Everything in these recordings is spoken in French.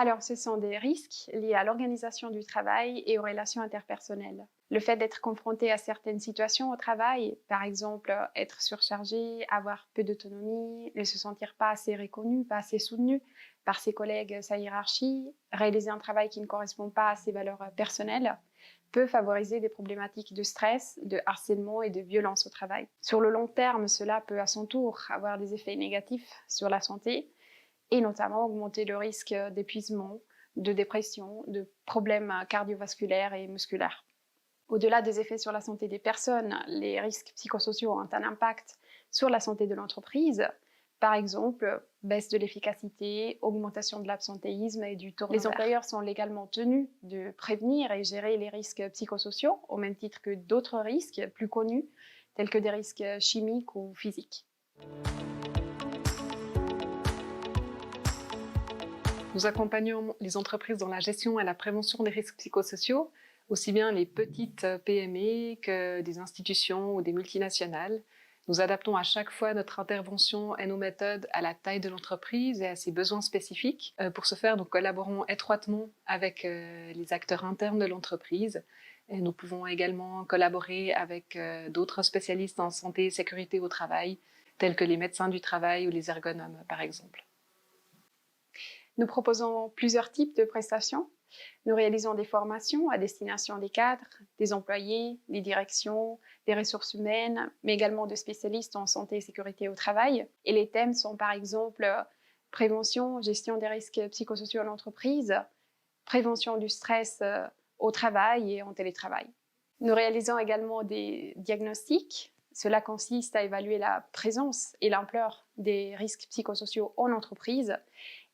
Alors, ce sont des risques liés à l'organisation du travail et aux relations interpersonnelles. Le fait d'être confronté à certaines situations au travail, par exemple être surchargé, avoir peu d'autonomie, ne se sentir pas assez reconnu, pas assez soutenu par ses collègues, sa hiérarchie, réaliser un travail qui ne correspond pas à ses valeurs personnelles, peut favoriser des problématiques de stress, de harcèlement et de violence au travail. Sur le long terme, cela peut à son tour avoir des effets négatifs sur la santé, et notamment augmenter le risque d'épuisement, de dépression, de problèmes cardiovasculaires et musculaires. Au-delà des effets sur la santé des personnes, les risques psychosociaux ont un impact sur la santé de l'entreprise. Par exemple, baisse de l'efficacité, augmentation de l'absentéisme et du turnover. Les employeurs sont légalement tenus de prévenir et gérer les risques psychosociaux, au même titre que d'autres risques plus connus, tels que des risques chimiques ou physiques. Nous accompagnons les entreprises dans la gestion et la prévention des risques psychosociaux, aussi bien les petites PME que des institutions ou des multinationales. Nous adaptons à chaque fois notre intervention et nos méthodes à la taille de l'entreprise et à ses besoins spécifiques. Pour ce faire, nous collaborons étroitement avec les acteurs internes de l'entreprise. Et nous pouvons également collaborer avec d'autres spécialistes en santé et sécurité au travail, tels que les médecins du travail ou les ergonomes, par exemple. Nous proposons plusieurs types de prestations. Nous réalisons des formations à destination des cadres, des employés, des directions, des ressources humaines, mais également de spécialistes en santé et sécurité au travail. Et les thèmes sont par exemple prévention, gestion des risques psychosociaux en entreprise, prévention du stress au travail et en télétravail. Nous réalisons également des diagnostics. Cela consiste à évaluer la présence et l'ampleur des risques psychosociaux en entreprise.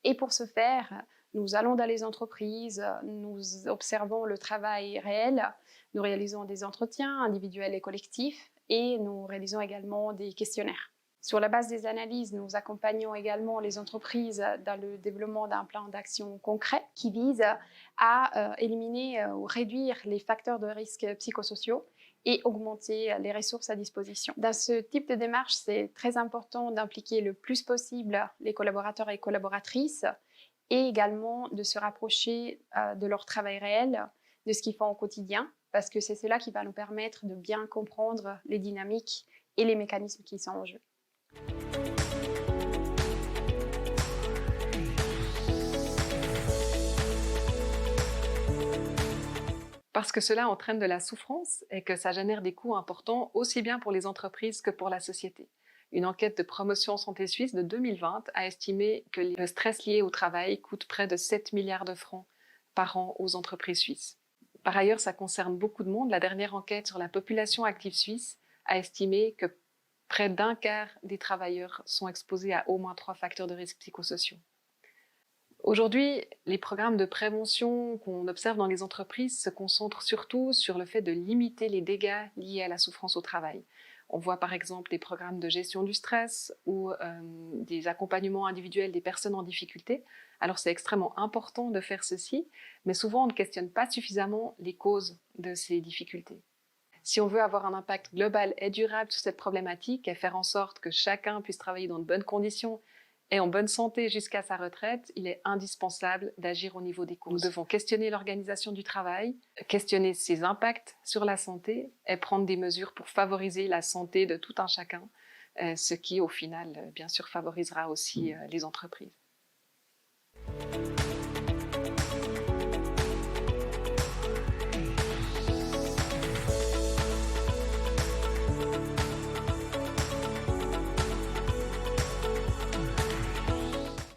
Et pour ce faire, nous allons dans les entreprises, nous observons le travail réel, nous réalisons des entretiens individuels et collectifs et nous réalisons également des questionnaires. Sur la base des analyses, nous accompagnons également les entreprises dans le développement d'un plan d'action concret qui vise à éliminer ou réduire les facteurs de risque psychosociaux et augmenter les ressources à disposition. Dans ce type de démarche, c'est très important d'impliquer le plus possible les collaborateurs et collaboratrices et également de se rapprocher de leur travail réel, de ce qu'ils font au quotidien, parce que c'est cela qui va nous permettre de bien comprendre les dynamiques et les mécanismes qui sont en jeu. Parce que cela entraîne de la souffrance et que ça génère des coûts importants aussi bien pour les entreprises que pour la société. Une enquête de Promotion Santé Suisse de 2020 a estimé que le stress lié au travail coûte près de 7 milliards de francs par an aux entreprises suisses. Par ailleurs, ça concerne beaucoup de monde. La dernière enquête sur la population active suisse a estimé que près d'un quart des travailleurs sont exposés à au moins 3 facteurs de risque psychosociaux. Aujourd'hui, les programmes de prévention qu'on observe dans les entreprises se concentrent surtout sur le fait de limiter les dégâts liés à la souffrance au travail. On voit par exemple des programmes de gestion du stress ou des accompagnements individuels des personnes en difficulté. Alors c'est extrêmement important de faire ceci, mais souvent on ne questionne pas suffisamment les causes de ces difficultés. Si on veut avoir un impact global et durable sur cette problématique et faire en sorte que chacun puisse travailler dans de bonnes conditions et en bonne santé jusqu'à sa retraite, il est indispensable d'agir au niveau des causes. Nous devons questionner l'organisation du travail, questionner ses impacts sur la santé et prendre des mesures pour favoriser la santé de tout un chacun, ce qui, au final, bien sûr, favorisera aussi les entreprises.